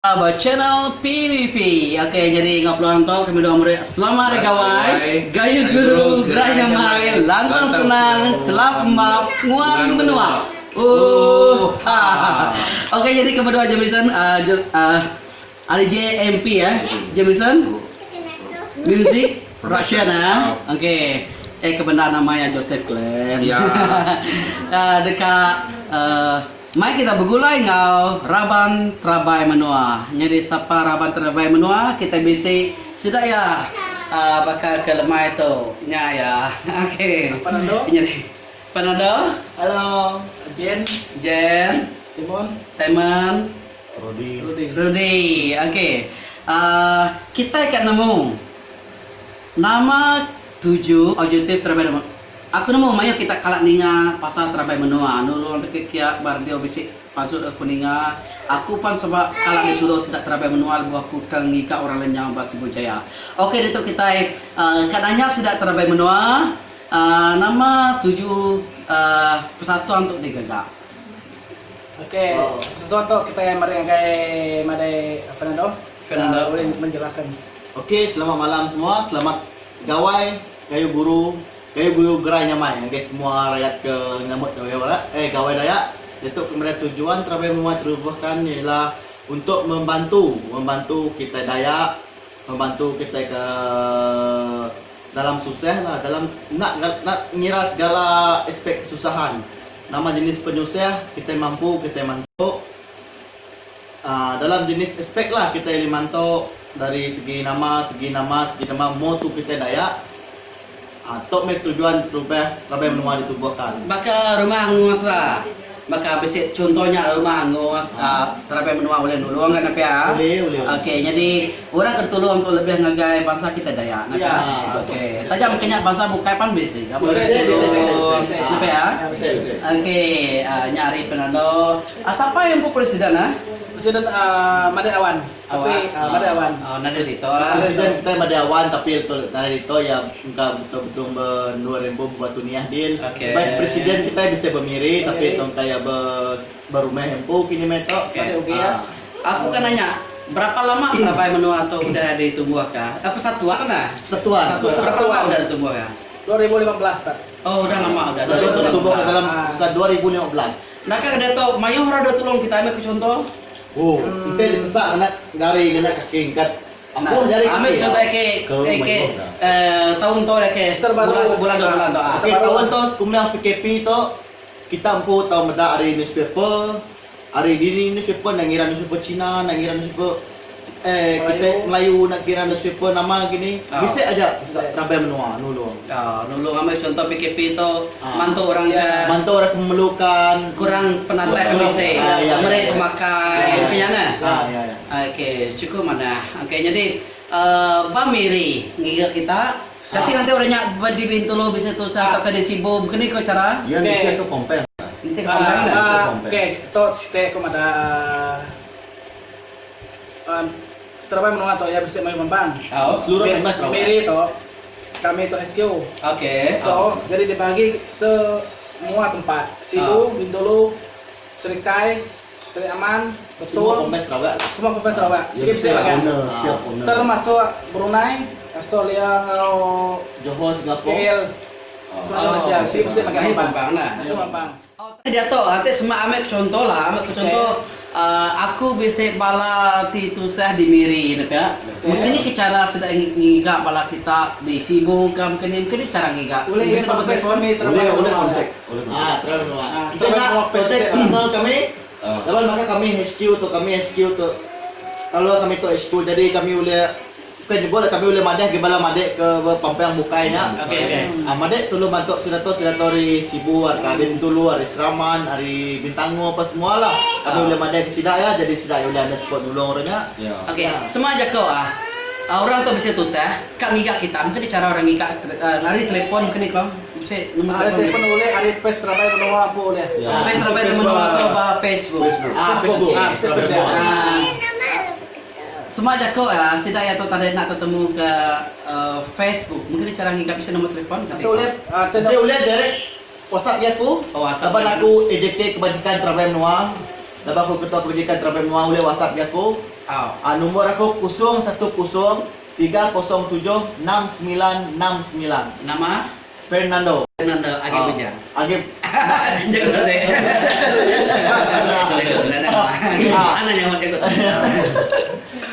Channel PVP. Oke, jadi ngapluan to kami doang murid. Selamat gawai. Gaya guru, gerahnya main, lantang senang, celap emak, nguang menua. Oke, jadi kedua Jamison, Ali JMP ya, Jamison, Music, Russian ya. Oke, kebenaran namanya Joseph Clem. Ya. Dekat mai kita bergulai ngau Raban Trabai Menua. Jadi siapa Raban Trabai Menua kita bisa sudah ya bakal ke lemah itu nya ya. Oke. Panado? Jadi Panado. Halo. Jen, Jen. Simon. Rudy. Oke. Kita akan nemu nama 7 objektif terbaik. Aku nemu mayo kita kalak ninga pasal terabai menua nulung dekekia bardio bisik pasut aku ninga aku pan sebab kalak ditulo sudah terabai menua buahku kengika orang lenyang basibu jaya. Oke itu kita katanya sudah terabai menua nama 7 persatuan untuk digagak. Oke, persatuan tuh kita yang mari Made Fernando. Boleh menjelaskan. Oke, selamat malam semua. Selamat gawai, gayu guru gerai nyamai. Guys, semua rakyat ke nyamut gawai Dayak. Itu kemudian tujuan terabai menua terubuhkan ialah untuk membantu kita Dayak, membantu kita ke dalam susah lah, dalam nak ngira segala aspek kesusahan. Nama jenis penyusah kita mampu, kita mantuk. Dalam jenis aspek lah kita mantuk dari segi nama, motu kita Dayak. Tok mek tujuan terabai menua ditubuhkan. Maka rumah ngos lah. Maka bisik contohnya rumah ngos terabai menua oleh nulung kan apa ya? Boleh. Oke, jadi orang tertolong untuk lebih ngagai bangsa kita Dayak, nak Ya, oke. Tajam kenyak bangsa bukai pan basic. Apa Bisa. Apa ya? Bisa. Oke, nyari Fernando. Siapa yang bu presiden Presiden Made Awan. Made Awan. Nada dito lah. Presiden kita Made Awan tapi itu dari itu ya engkau betul-betul ber 2000 buat dunia deal. Oke. Vice Presiden kita bisa bermiri tapi itu kayak berumah hempu kini meto. Oke. Aku kan nanya, berapa lama terabai menua atau udah ditumbuhkan? Persatuan lah. Setuan. Berapa lama udah ditumbuhkan? 2015 tak. Oh, udah lama udah. Itu tumbuh ke dalam 2015. Nah, kan ada tau, mayo orang ada tolong kita ambil ke contoh. Oh, kita disesak anak dari kena kekingkat. Ampun dari ambil contoh ke tahun tu ke sebulan 2 bulan tu. Oke, tahun tu sekumpulan PKP tu kita ampu tahu meda hari newspaper. Hari ini newspaper nangira newspaper Cina, nangira newspaper kita Melayu nak kira newspaper nama gini. Bisa aja terabai menua nulung. Nulung ambil contoh PKP tu mantu orang Mantu orang memerlukan kurang penantai Indonesia. Mereka makai piana. Ya. Oke, cukup mana. Oke, jadi Miri ngiga kita. Tapi nanti orangnya di pintu lo bisa tuh saya ke desibo, bukan ini kau cara? Iya, nanti aku compare. Nanti kau Oke, itu kita ada terabai menua tuh ya bisa main membang. Seluruh membang Sarawak. Miri tuh kami itu SQ. Oke. So, jadi dibagi semua tempat. Sibu, Bintulu, Serikai, Seri Aman, Semua Betul. kompes Sarawak. Semua kompes Sarawak. Sikit bagian. Termasuk Brunei, Australia, Johor, Singapura. KL, semua Malaysia. Sikit bagian Bang lah. Semua bang. Dia tu, nanti semua ambil contoh lah, contoh. Aku bisa bala itu saya di Miri, ya. Mungkin ini cara sedang ngiga bala kita di Sibu, mungkin ini cara ngiga. Boleh Bisa dapat telefon. Boleh kontak. Terlalu menua. Kita nak kontak personal kami. Lawan maka kami HQ tu. Kalau kami tu HQ, jadi kami boleh bukan jebol kami boleh madeh ke bala madeh ke pampang bukainya. Okey. Madeh tolong bantu sudah dari Sibu, hari Bintulu, hari Seraman, hari Bintango apa semua lah. Kami boleh madeh ke Sidak ya, jadi Sidak boleh ada support dulu orangnya. Oke, semua aja kau orang tu bisa tu saya, kak ngiga kita, mungkin cara orang ngiga, hari telepon mungkin kau bisa nomor Ada telepon boleh, ada pes terabai menua apa boleh. Apa yang terbaik menua atau Facebook? Facebook. Semua aja kau sidak ya tu tadi nak ketemu ke Facebook, mungkin cara ngiga bisa nomor telepon. Boleh, Dia boleh direct WhatsApp dia aku. WhatsApp. Dapat aku EJK kebajikan terabai menua. Dapat aku ketua kebajikan terabai menua oleh WhatsApp dia aku. Oh. Nomor aku 010-307-6969. Nama Fernando. Fernando Agi Puja. Agib. Jago deh. Anak yang mau jago.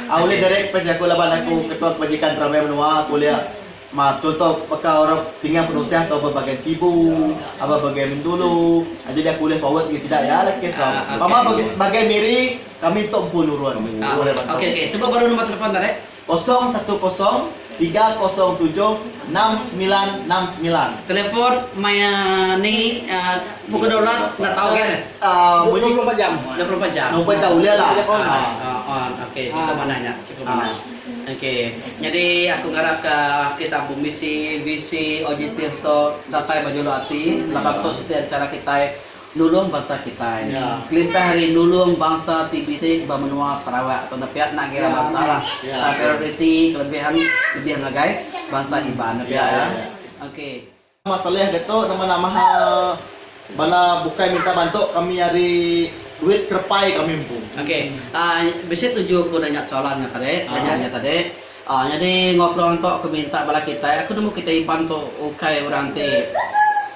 Oleh dari pas aku laban aku ketua kebajikan Trabai Menua, aku lihat contoh peka orang tinggal penusiah atau berbagai Sibu, apa bagai Mentulu, jadi aku boleh forward ke sidak ya lah kes kau. Mama bagai Miri, kami tok pun uruan. Oke. Sebab baru nomor telepon tadi. 010-307-6969. Telepon Maya ni pukul 12 nak tahu kan? Bunyi 24 jam. 24 jam. nombor tak boleh lah. On. Okey, cukup mananya, cukup mana. Okey. Jadi aku ngarap ke kita misi visi objektif to dapat baju hati, lapan tu setiap cara kita nulung bangsa kita ini. Ya. Kelintah hari nulung bangsa TBC Bamenua Sarawak atau napiat nak kira bangsa lah. Ya. Priority kelebihan ngagai bangsa Iban napiat ya. Okey. Masalah gitu nama-nama bala bukan minta bantu kami hari duit kerpai kami pun. Okey. Besi tujuh aku nanya soalannya tadi, tanya tadi. Jadi ngobrol untuk aku minta bala kita, aku nemu kita Iban tu ukai orang ti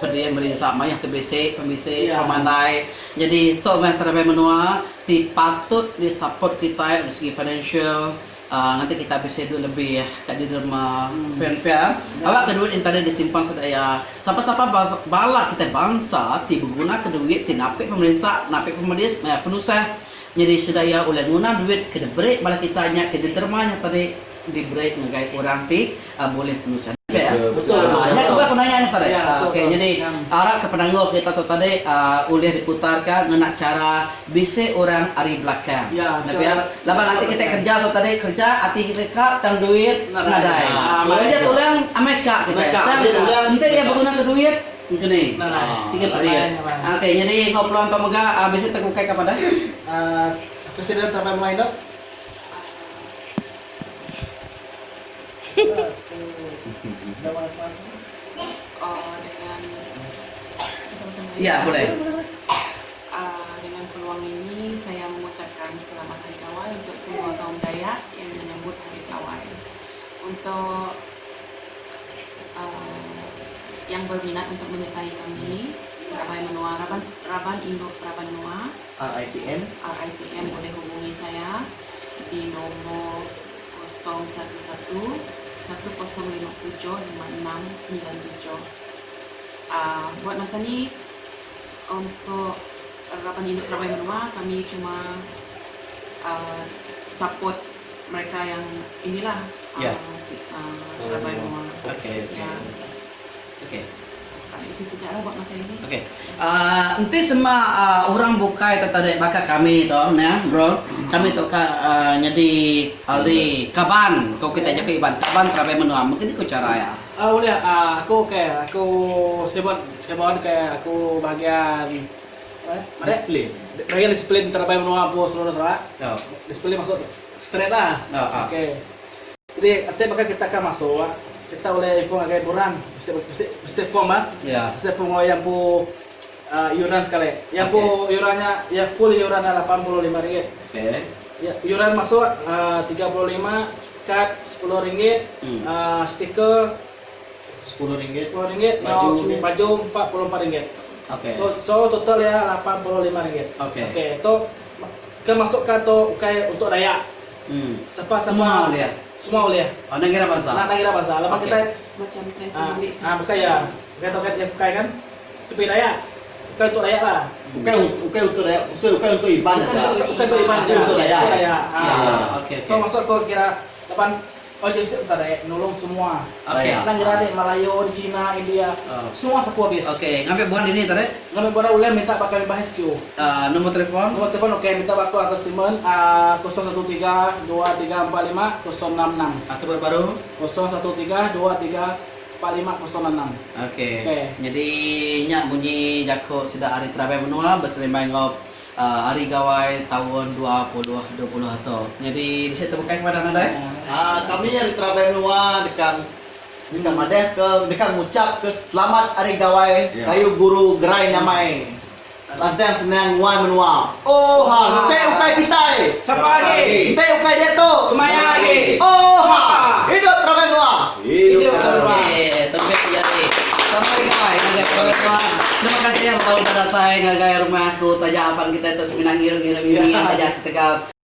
perdiam merinsak mayah ke BC, pemisi, pemandai. Jadi tu meh Trabai Menua ti patut di support kita dari segi financial. Nanti kita bisa dulu lebih kat di rumah pen-pen. Awak kedua yang tadi disimpan sedaya. Siapa-siapa bala kita bangsa ti berguna ke duit ti napik pemerintah, napik pemerintah, penusah. Jadi sedaya oleh guna duit ke break bala kita nya ke dermanya tadi di break ngai orang ti boleh penusah. Ya, Betul. Ini aku nanya tadi. Ya, Okey, betul. jadi arah ke penangguh kita tu tadi boleh diputarkan dengan cara bisa orang hari belakang. Ya, Tapi lepas nanti kita kerja tu tadi kerja hati kita tang duit nadai. Kerja tulang Amerika kita. Nanti dia berguna ke duit gini. Sikit beres. Okey, jadi ngobrol untuk megah bisa terkukai kepada Presiden Trabai Menua itu. Dengan Ya, boleh. dengan peluang ini saya mengucapkan selamat Hari Kawai untuk semua kaum Dayak yang menyambut Hari Kawai. Untuk yang berminat untuk menyertai kami, Trabai Menua, Raban Induk Trabai Menua, RITM. RITM boleh hubungi saya di nomor 011 1057 5697. Buat masa ni untuk Raban Induk Trabai Menua kami cuma support mereka yang inilah Ya. Trabai Menua. Okey. Ya, Okey. itu sajalah buat masa ini. Okey. Nanti semua orang bukai tadi bakal kami tu, ya, bro. Kami tu jadi hari kaban kau kita jaga Iban kaban Trabai Menua. Mungkin itu cara ya. Boleh. Aku sebut aku bagian Display. bagian disiplin Trabai Menua po seluruh Sarawak. Ya. Disiplin maksud straight lah. Okey. Jadi nanti bakal kita akan masuk. Kita boleh info agak kurang. Bisa form ah. Ya. Bisa form yang pu iuran sekali. Yang pu iurannya yang full iurannya RM85. Okey. Ya, iuran masuk 35, kad RM10, stiker RM10. RM10, baju RM44. Okey. So total ya RM85. Okey. Okey, itu kan masuk ke atau kayak untuk Dayak. Semua boleh. Semua boleh. Nak kira bangsa. Nak kira bahasa. Lepas Okey. kita Macam saya sendiri. bukan ya. Kita tahu kan yang bukan kan? Tepi Dayak. Bukan untuk Dayak lah. Bukan untuk Dayak, bukan untuk Iban aja. Bukan untuk Iban aja. Untuk Dayak. Ya, okey. So masuk ke kira depan logistik kita Dayak, nolong semua. Okey. Kita kira di Melayu, di Cina, India, semua sapu habis. Okey, ngambil buan ini tadi. Kami boleh ulem minta bakal bahas Q. Nombor telefon. Nomor telepon okey minta bakal aku Simon 013 2345 066 Sebut baru. 013 2345 066. Okey. Okey. Jadi nyak bunyi jako sudah hari Trabai Menua berselimbang ngop hari gawai tahun 2020 atau. Jadi bisa terbuka kepada anda eh? Kami yang di Trabai Menua dekat Madeh dekat ngucap ke selamat hari gawai kayu guru gerai nyamai. Lantang senang wan menua. Oh ha, ukai kita. Siapa lagi? Kita ukai dia tu. Lumayan lagi. Oh ha, hidup Trabai menua. Hidup Trabai. Oke, terbaik ya nih. Sampai guys, naga trabai menua. Terima kasih yang baru pada saya naga rumahku. Taja apa kita itu seminang ngirim ini aja kita